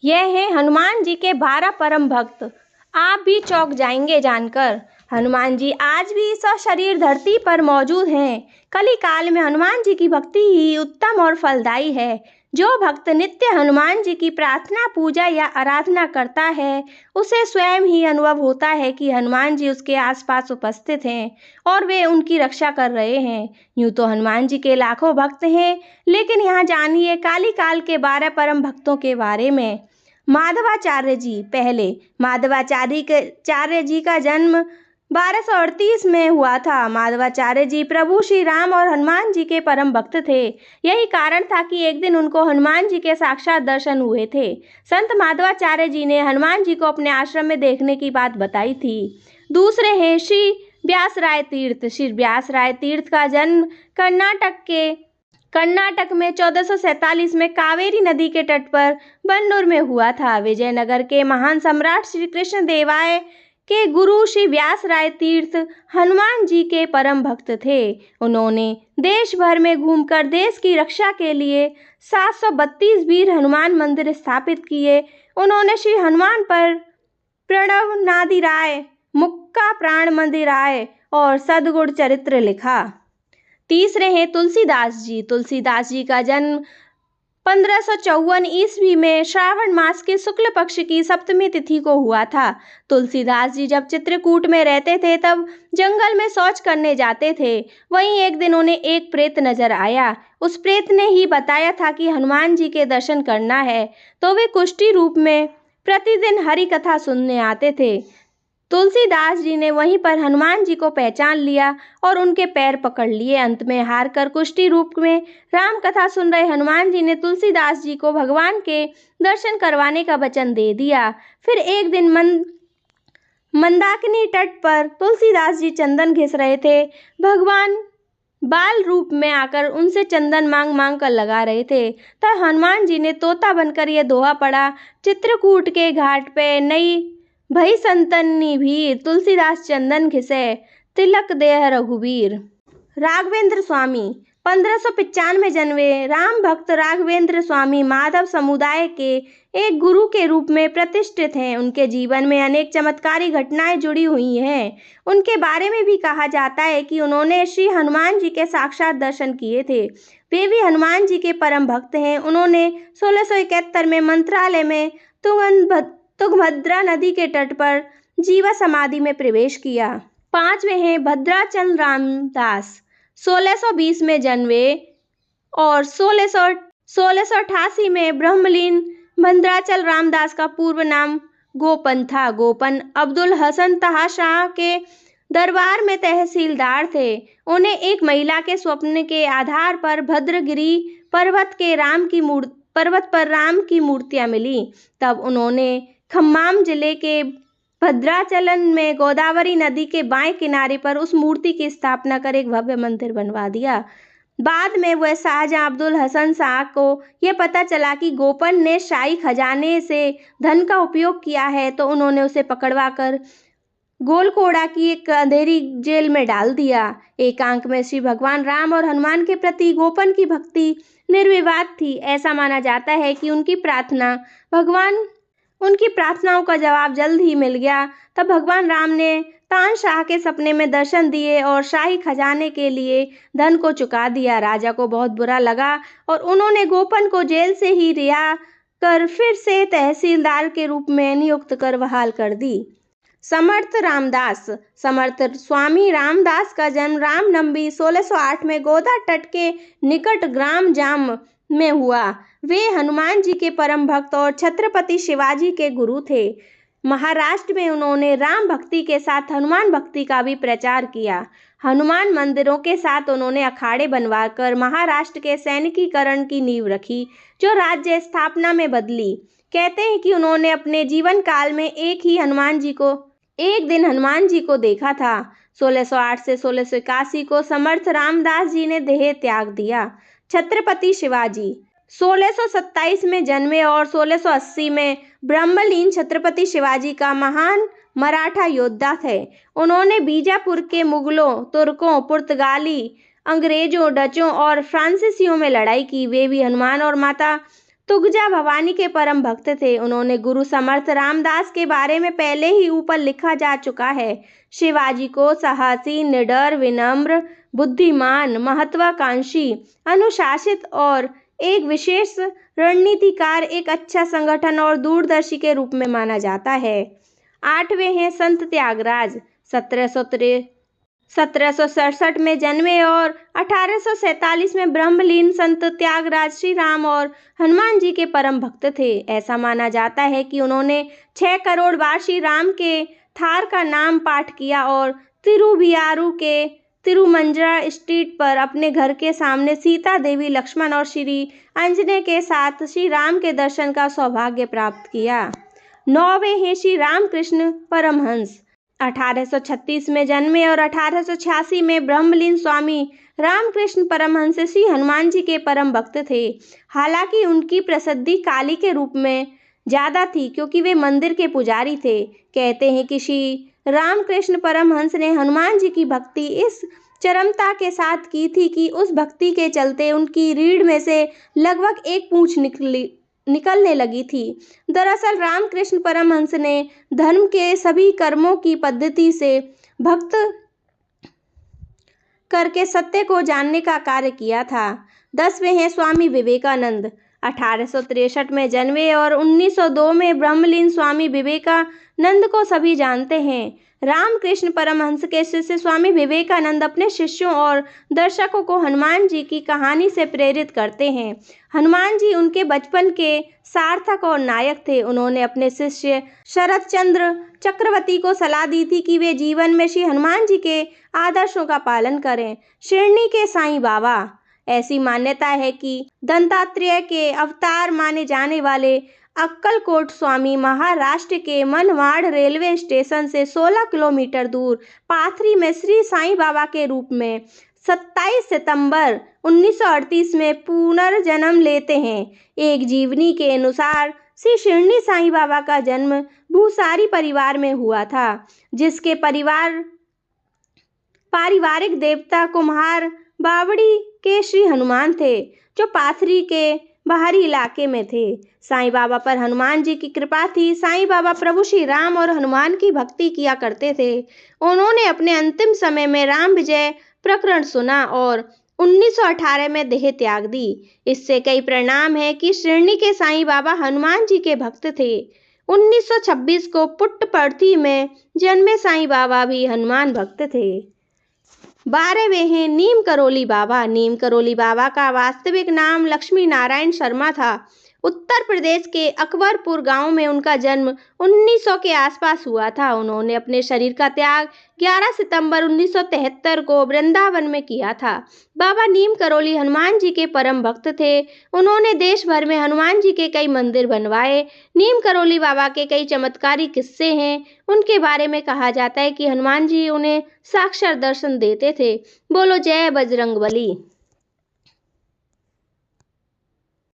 यह है हनुमान जी के 12 परम भक्त। आप भी चौंक जाएंगे जानकर। हनुमान जी आज भी सशरीर धरती पर मौजूद हैं। कली काल में हनुमान जी की भक्ति ही उत्तम और फलदायी है। जो भक्त नित्य हनुमान जी की प्रार्थना, पूजा या आराधना करता है, उसे स्वयं ही अनुभव होता है कि हनुमान जी उसके आसपास उपस्थित हैं और वे उनकी रक्षा कर रहे हैं। यूं तो हनुमान जी के लाखों भक्त हैं, लेकिन यहाँ जानिए काली काल के 12 परम भक्तों के बारे में। माधवाचार्य जी। पहले माधवाचार्य जी का जन्म 1238 में हुआ था। माधवाचार्य जी प्रभु श्री राम और हनुमान जी के परम भक्त थे। यही कारण था कि एक दिन उनको हनुमान जी के साक्षात दर्शन हुए थे। संत माधवाचार्य जी ने हनुमान जी को अपने आश्रम में देखने की बात बताई थी। दूसरे हैं श्री व्यासराय तीर्थ। श्री व्यासराय तीर्थ का जन्म कर्नाटक में 1447 में कावेरी नदी के तट पर बन्नूर में हुआ था। विजयनगर के महान सम्राट श्री कृष्ण देवराय के गुरु श्री व्यासराय तीर्थ हनुमान जी के परम भक्त थे। उन्होंने देश भर में घूमकर देश की रक्षा के लिए 732 वीर हनुमान मंदिर स्थापित किए। उन्होंने श्री हनुमान पर प्रणव नादिराय, मुक्का प्राण मंदिराय और सदगुण चरित्र लिखा। तीसरे हैं तुलसीदास जी। तुलसीदास जी का जन्म 1554 ईस्वी में श्रावण मास के शुक्ल पक्ष की सप्तमी तिथि को हुआ था। तुलसीदास जी जब चित्रकूट में रहते थे तब जंगल में शौच करने जाते थे। वहीं एक दिन उन्हें एक प्रेत नजर आया। उस प्रेत ने ही बताया था कि हनुमान जी के दर्शन करना है, तो वे कुष्ठी रूप में प्रतिदिन हरि कथा सुनने आते थे। तुलसीदास जी ने वहीं पर हनुमान जी को पहचान लिया और उनके पैर पकड़ लिए। अंत में हार कर कुष्ठी रूप में राम कथा सुन रहे हनुमान जी ने तुलसीदास जी को भगवान के दर्शन करवाने का वचन दे दिया। फिर एक दिन मंदाकिनी तट पर तुलसीदास जी चंदन घिस रहे थे। भगवान बाल रूप में आकर उनसे चंदन मांग मांग कर लगा रहे थे। तब हनुमान जी ने तोता बनकर यह दोहा पड़ा, चित्रकूट के घाट पे नई भई संतन्नी भीर, तुलसीदास चंदन घिसे तिलक देह रघुवीर। राघवेंद्र स्वामी। 1595 जन्मे राम भक्त राघवेंद्र स्वामी माधव समुदाय के एक गुरु के रूप में प्रतिष्ठित हैं। उनके जीवन में अनेक चमत्कारी घटनाएं जुड़ी हुई हैं। उनके बारे में भी कहा जाता है कि उन्होंने श्री हनुमान जी के साक्षात दर्शन किए थे। वे भी हनुमान जी के परम भक्त हैं। उन्होंने 1671 में मंत्रालय में तुंगभद्रा नदी के तट पर जीवा समाधि में प्रवेश किया। पांचवें हैं भद्राचल रामदास। 1620 में जन्मे और 1688 में ब्रह्मलीन। भद्राचल रामदास का पूर्व नाम गोपन था। गोपन अब्दुल हसन तहा शाह के दरबार में तहसीलदार थे। उन्हें एक महिला के स्वप्न के आधार पर भद्रगिरी पर्वत पर राम की मूर्तियां मिली। तब उन्होंने खम्माम जिले के भद्राचलन में गोदावरी नदी के बाएं किनारे पर उस मूर्ति की स्थापना कर एक भव्य मंदिर बनवा दिया। बाद में वह शाहजहां अब्दुल हसन शाह को यह पता चला कि गोपन ने शाही खजाने से धन का उपयोग किया है, तो उन्होंने उसे पकड़वा कर गोलकोड़ा की एक अंधेरी जेल में डाल दिया। एकांत में श्री भगवान राम और हनुमान के प्रति गोपन की भक्ति निर्विवाद थी। ऐसा माना जाता है कि उनकी प्रार्थनाओं का जवाब जल्द ही मिल गया। तब भगवान राम ने तानशाह के सपने में दर्शन दिए और शाही खजाने के लिए धन को चुका दिया। राजा को बहुत बुरा लगा और उन्होंने गोपन को जेल से ही रिहा कर फिर से तहसीलदार के रूप में नियुक्त कर बहाल कर दी। समर्थ रामदास। समर्थ स्वामी रामदास का जन्म रामनवमी 1608 में गोदा तट के निकट ग्राम जाम में हुआ। वे हनुमान जी के परम भक्त और छत्रपति शिवाजी के गुरु थे। महाराष्ट्र में उन्होंने राम भक्ति के साथ हनुमान भक्ति का भी प्रचार किया। हनुमान मंदिरों के साथ उन्होंने अखाड़े बनवाकर महाराष्ट्र के सैनिकीकरण की नींव रखी, जो राज्य स्थापना में बदली। कहते हैं कि उन्होंने अपने जीवन काल में एक दिन हनुमान जी को देखा था। 1608 से 1681 को समर्थ रामदास जी ने देह त्याग दिया। छत्रपति शिवाजी 1627 में जन्मे और 1680 में ब्रह्मलीन। छत्रपति शिवाजी का महान मराठा योद्धा थे। उन्होंने बीजापुर के मुगलों, तुर्कों, पुर्तगाली, अंग्रेजों, डचों और फ्रांसीसियों में लड़ाई की। वे भी हनुमान और माता तुगजा भवानी के परम भक्त थे। उन्होंने गुरु समर्थ रामदास के बारे में पहले ही ऊपर लिखा जा चुका है। शिवाजी को साहसी, निडर, विनम्र, बुद्धिमान, महत्वाकांक्षी, अनुशासित और एक विशेष रणनीतिकार, एक अच्छा संगठन और दूरदर्शी के रूप में माना जाता है। 8वें हैं संत त्यागराज। 1767 में जन्मे और 1847 में ब्रह्मलीन संत त्यागराज श्री राम और हनुमान जी के परम भक्त थे। ऐसा माना जाता है कि उन्होंने 6 करोड़ बार श्री राम के थार का नाम पाठ किया और तिरुभियारू के तिरुमंजरा स्ट्रीट पर अपने घर के सामने सीता देवी, लक्ष्मण और श्री अंजने के साथ श्री राम के दर्शन का सौभाग्य प्राप्त किया। 9वें हैं श्री रामकृष्ण परमहंस। 1836 में जन्मे और 1886 में ब्रह्मलीन स्वामी रामकृष्ण परमहंस श्री हनुमान जी के परम भक्त थे। हालांकि उनकी प्रसिद्धि काली के रूप में ज़्यादा थी क्योंकि वे मंदिर के पुजारी थे। कहते हैं कि श्री रामकृष्ण परमहंस ने हनुमान जी की भक्ति इस चरमता के साथ की थी कि उस भक्ति के चलते उनकी रीढ़ में से लगभग एक पूंछ निकलने लगी थी। दरअसल रामकृष्ण परमहंस ने धर्म के सभी कर्मों की पद्धति से भक्त करके सत्य को जानने का कार्य किया था। 10वें हैं स्वामी विवेकानंद। 1863 में जन्मे और 1902 में ब्रह्मलीन स्वामी विवेकानंद को सभी जानते हैं। रामकृष्ण परमहंस के शिष्य स्वामी विवेकानंद अपने शिष्यों और दर्शकों को हनुमान जी की कहानी से प्रेरित करते हैं। हनुमान जी उनके बचपन के सार्थक और नायक थे। उन्होंने अपने शिष्य शरद चंद्र चक्रवर्ती को सलाह दी थी कि वे जीवन में श्री हनुमान जी के आदर्शों का पालन करें। शिरडी के साईं बाबा। ऐसी मान्यता है कि दत्तात्रेय के अवतार माने जाने वाले अक्कलकोट स्वामी महाराष्ट्र के मनमाड़ रेलवे स्टेशन से 16 किलोमीटर दूर पाथरी में श्री साईं बाबा के रूप में 27 सितंबर 1938 में पुनर्जन्म लेते हैं। एक जीवनी के अनुसार श्री शिरडी साईं बाबा का जन्म भूसारी परिवार में हुआ था, जिसके पारिवारिक देवता कुम्हार बावड़ी के श्री हनुमान थे, जो पाथरी के बाहरी इलाके में थे। साईं बाबा पर हनुमान जी की कृपा थी। साईं बाबा प्रभु श्री राम और हनुमान की भक्ति किया करते थे। उन्होंने अपने अंतिम समय में राम विजय प्रकरण सुना और 1918 में देह त्याग दी। इससे कई परिणाम है कि शिरडी के साईं बाबा हनुमान जी के भक्त थे। 1926 को पुट्टपर्थी में जन्मे साईं बाबा भी हनुमान भक्त थे। 12वें हैं नीम करोली बाबा। नीम करोली बाबा का वास्तविक नाम लक्ष्मी नारायण शर्मा था। उत्तर प्रदेश के अकबरपुर गांव में उनका जन्म 1900 के आसपास हुआ था। उन्होंने अपने शरीर का त्याग 11 सितंबर 1973 को वृंदावन में किया था। बाबा नीम करोली हनुमान जी के परम भक्त थे। उन्होंने देश भर में हनुमान जी के कई मंदिर बनवाए। नीम करोली बाबा के कई चमत्कारी किस्से हैं। उनके बारे में कहा जाता है कि हनुमान जी उन्हें साक्षात दर्शन देते थे। बोलो जय बजरंगबली।